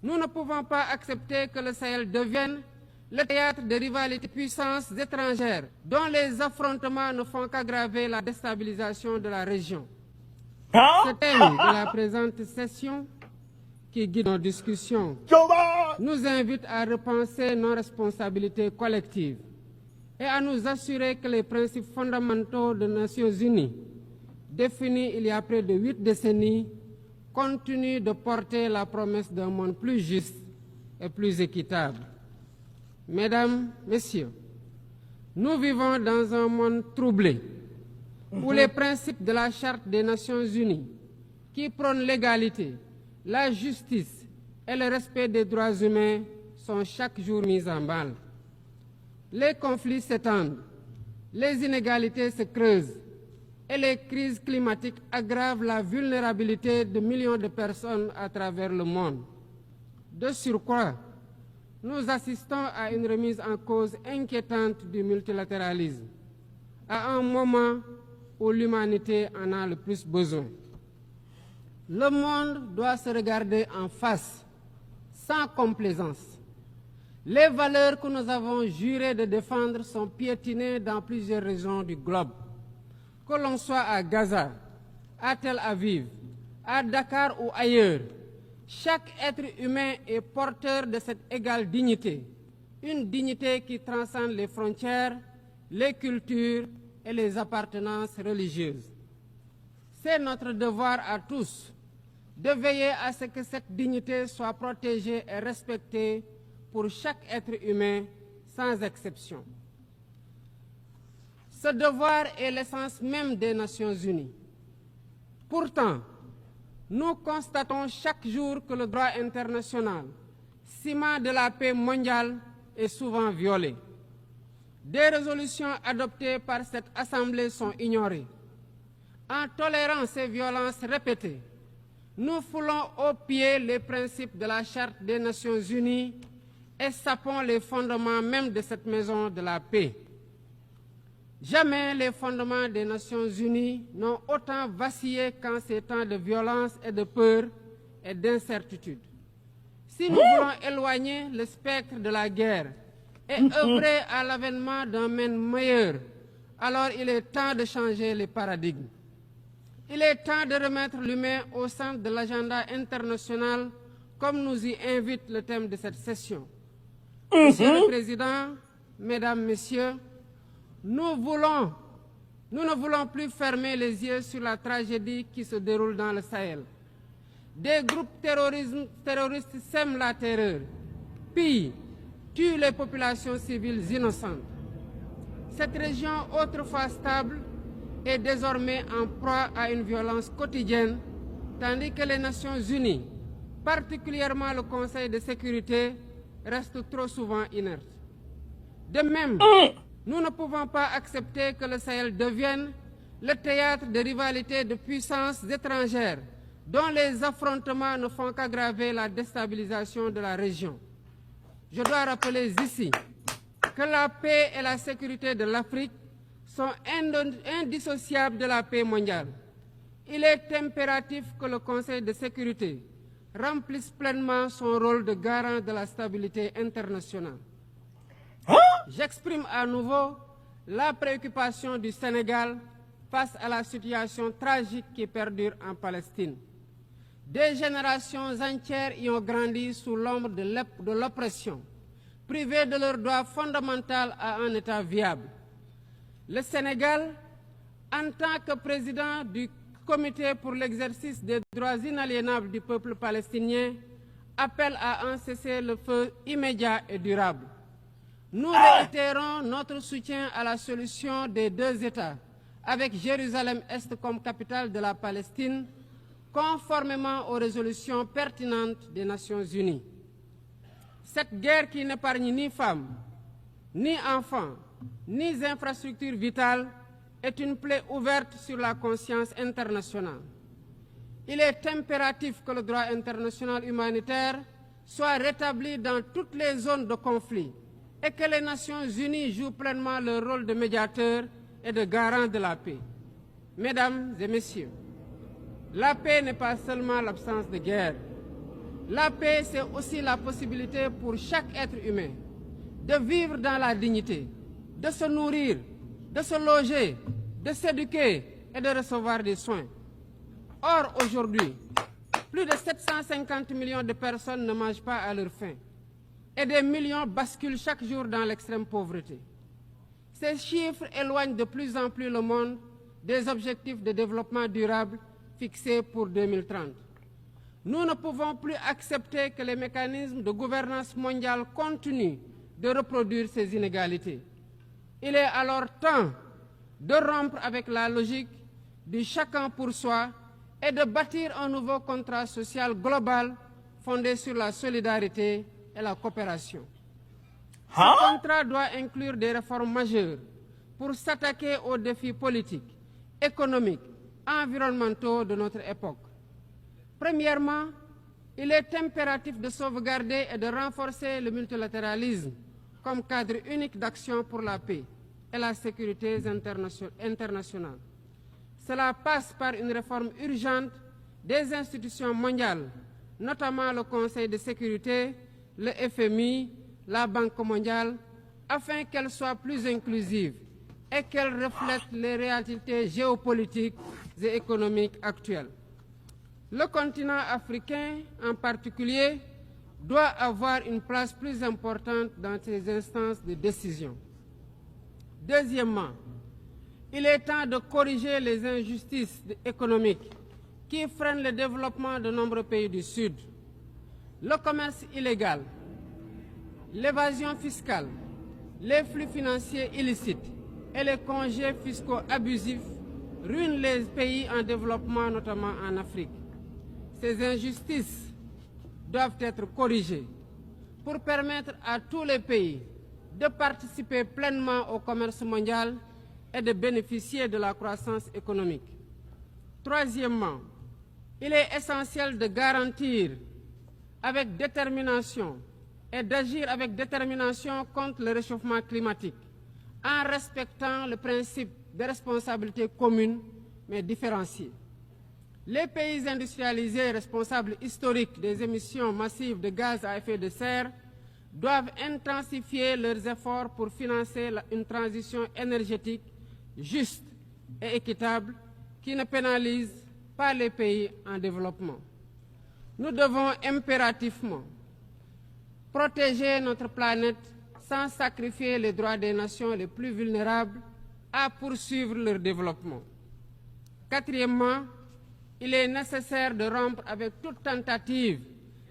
Nous ne pouvons pas accepter que le Sahel devienne le théâtre de rivalités puissances étrangères dont les affrontements ne font qu'aggraver la déstabilisation de la région. Ce thème de la présente session qui guide nos discussions nous invite à repenser nos responsabilités collectives et à nous assurer que les principes fondamentaux des Nations Unies, définis il y a près de 8 décennies, continuent de porter la promesse d'un monde plus juste et plus équitable. Mesdames, Messieurs, nous vivons dans un monde troublé où les principes de la Charte des Nations Unies, qui prônent l'égalité, la justice et le respect des droits humains, sont chaque jour mis en mal. Les conflits s'étendent, les inégalités se creusent et les crises climatiques aggravent la vulnérabilité de millions de personnes à travers le monde. De surcroît, nous assistons à une remise en cause inquiétante du multilatéralisme, à un moment où l'humanité en a le plus besoin. Le monde doit se regarder en face, sans complaisance. Les valeurs que nous avons juré de défendre sont piétinées dans plusieurs régions du globe. Que l'on soit à Gaza, à Tel Aviv, à Dakar ou ailleurs, chaque être humain est porteur de cette égale dignité, une dignité qui transcende les frontières, les cultures et les appartenances religieuses. C'est notre devoir à tous de veiller à ce que cette dignité soit protégée et respectée pour chaque être humain, sans exception. Ce devoir est l'essence même des Nations Unies. Pourtant, nous constatons chaque jour que le droit international, ciment de la paix mondiale, est souvent violé. Des résolutions adoptées par cette Assemblée sont ignorées. En tolérant ces violences répétées, nous foulons aux pieds les principes de la Charte des Nations Unies et sapons les fondements même de cette maison de la paix. Jamais les fondements des Nations Unies n'ont autant vacillé qu'en ces temps de violence et de peur et d'incertitude. Si nous voulons éloigner le spectre de la guerre et œuvrer à l'avènement d'un monde meilleur, alors il est temps de changer les paradigmes. Il est temps de remettre l'humain au centre de l'agenda international, comme nous y invite le thème de cette session. Monsieur le Président, Mesdames, Messieurs, nous ne voulons plus fermer les yeux sur la tragédie qui se déroule dans le Sahel. Des groupes terroristes sèment la terreur, pillent, tuent les populations civiles innocentes. Cette région, autrefois stable, est désormais en proie à une violence quotidienne, tandis que les Nations Unies, particulièrement le Conseil de sécurité, restent trop souvent inertes. De même, nous ne pouvons pas accepter que le Sahel devienne le théâtre de rivalités de puissances étrangères dont les affrontements ne font qu'aggraver la déstabilisation de la région. Je dois rappeler ici que la paix et la sécurité de l'Afrique sont indissociables de la paix mondiale. Il est impératif que le Conseil de sécurité remplisse pleinement son rôle de garant de la stabilité internationale. J'exprime à nouveau la préoccupation du Sénégal face à la situation tragique qui perdure en Palestine. Des générations entières y ont grandi sous l'ombre de l'oppression, privées de leur droit fondamental à un État viable. Le Sénégal, en tant que président du Comité pour l'exercice des droits inaliénables du peuple palestinien, appelle à un cessez-le-feu immédiat et durable. Nous réitérons notre soutien à la solution des deux États, avec Jérusalem-Est comme capitale de la Palestine, conformément aux résolutions pertinentes des Nations Unies. Cette guerre qui n'épargne ni femmes, ni enfants, ni infrastructures vitales est une plaie ouverte sur la conscience internationale. Il est impératif que le droit international humanitaire soit rétabli dans toutes les zones de conflit et que les Nations Unies jouent pleinement leur rôle de médiateur et de garant de la paix. Mesdames et Messieurs, la paix n'est pas seulement l'absence de guerre. La paix, c'est aussi la possibilité pour chaque être humain de vivre dans la dignité, de se nourrir, de se loger, de s'éduquer et de recevoir des soins. Or, aujourd'hui, plus de 750 millions de personnes ne mangent pas à leur faim et des millions basculent chaque jour dans l'extrême pauvreté. Ces chiffres éloignent de plus en plus le monde des objectifs de développement durable fixés pour 2030. Nous ne pouvons plus accepter que les mécanismes de gouvernance mondiale continuent de reproduire ces inégalités. Il est alors temps de rompre avec la logique du chacun pour soi et de bâtir un nouveau contrat social global fondé sur la solidarité et la coopération. Ce contrat doit inclure des réformes majeures pour s'attaquer aux défis politiques, économiques, environnementaux de notre époque. Premièrement, il est impératif de sauvegarder et de renforcer le multilatéralisme comme cadre unique d'action pour la paix et la sécurité internationale. Cela passe par une réforme urgente des institutions mondiales, notamment le Conseil de sécurité, le FMI, la Banque mondiale, afin qu'elles soient plus inclusives et qu'elles reflètent les réalités géopolitiques et économiques actuelles. Le continent africain, en particulier, doit avoir une place plus importante dans ces instances de décision. Deuxièmement, il est temps de corriger les injustices économiques qui freinent le développement de nombreux pays du Sud. Le commerce illégal, l'évasion fiscale, les flux financiers illicites et les congés fiscaux abusifs ruinent les pays en développement, notamment en Afrique. Ces injustices doivent être corrigées pour permettre à tous les pays de participer pleinement au commerce mondial et de bénéficier de la croissance économique. Troisièmement, il est essentiel de garantir avec détermination et d'agir avec détermination contre le réchauffement climatique en respectant le principe de responsabilité commune mais différenciée. Les pays industrialisés responsables historiques des émissions massives de gaz à effet de serre doivent intensifier leurs efforts pour financer une transition énergétique juste et équitable qui ne pénalise pas les pays en développement. Nous devons impérativement protéger notre planète sans sacrifier les droits des nations les plus vulnérables à poursuivre leur développement. Quatrièmement, il est nécessaire de rompre avec toute tentative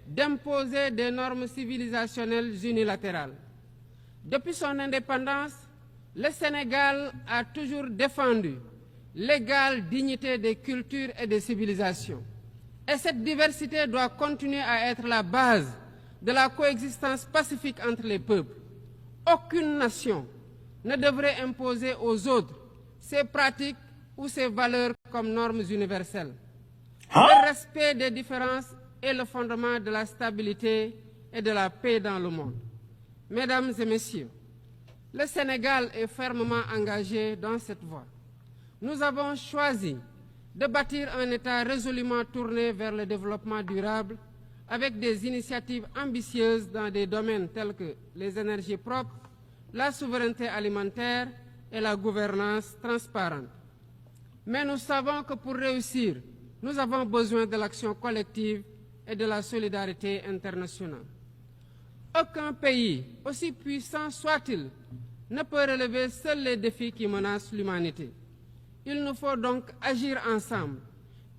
d'imposer des normes civilisationnelles unilatérales. Depuis son indépendance, le Sénégal a toujours défendu l'égale dignité des cultures et des civilisations. Et cette diversité doit continuer à être la base de la coexistence pacifique entre les peuples. Aucune nation ne devrait imposer aux autres ses pratiques ou ses valeurs comme normes universelles. Le respect des différences est le fondement de la stabilité et de la paix dans le monde. Mesdames et messieurs, le Sénégal est fermement engagé dans cette voie. Nous avons choisi de bâtir un État résolument tourné vers le développement durable avec des initiatives ambitieuses dans des domaines tels que les énergies propres, la souveraineté alimentaire et la gouvernance transparente. Mais nous savons que pour réussir, nous avons besoin de l'action collective et de la solidarité internationale. Aucun pays, aussi puissant soit-il, ne peut relever seuls les défis qui menacent l'humanité. Il nous faut donc agir ensemble,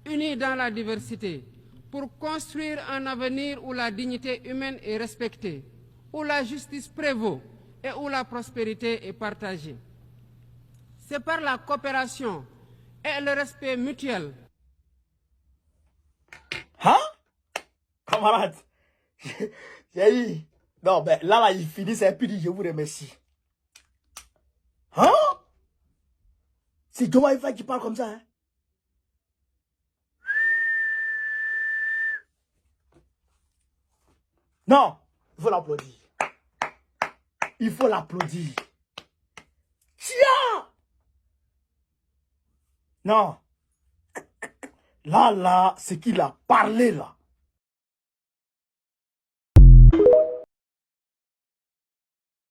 unis dans la diversité, pour construire un avenir où la dignité humaine est respectée, où la justice prévaut et où la prospérité est partagée. C'est par la coopération et le respect mutuel. Hein? Camarade, j'ai eu... Non, ben là, il finit, c'est puis je vous remercie. Hein? C'est Thomas Ifa qui parle comme ça, hein? Non, il faut l'applaudir. Il faut l'applaudir. Tiens! Non. Là, ce qu'il a parlé là.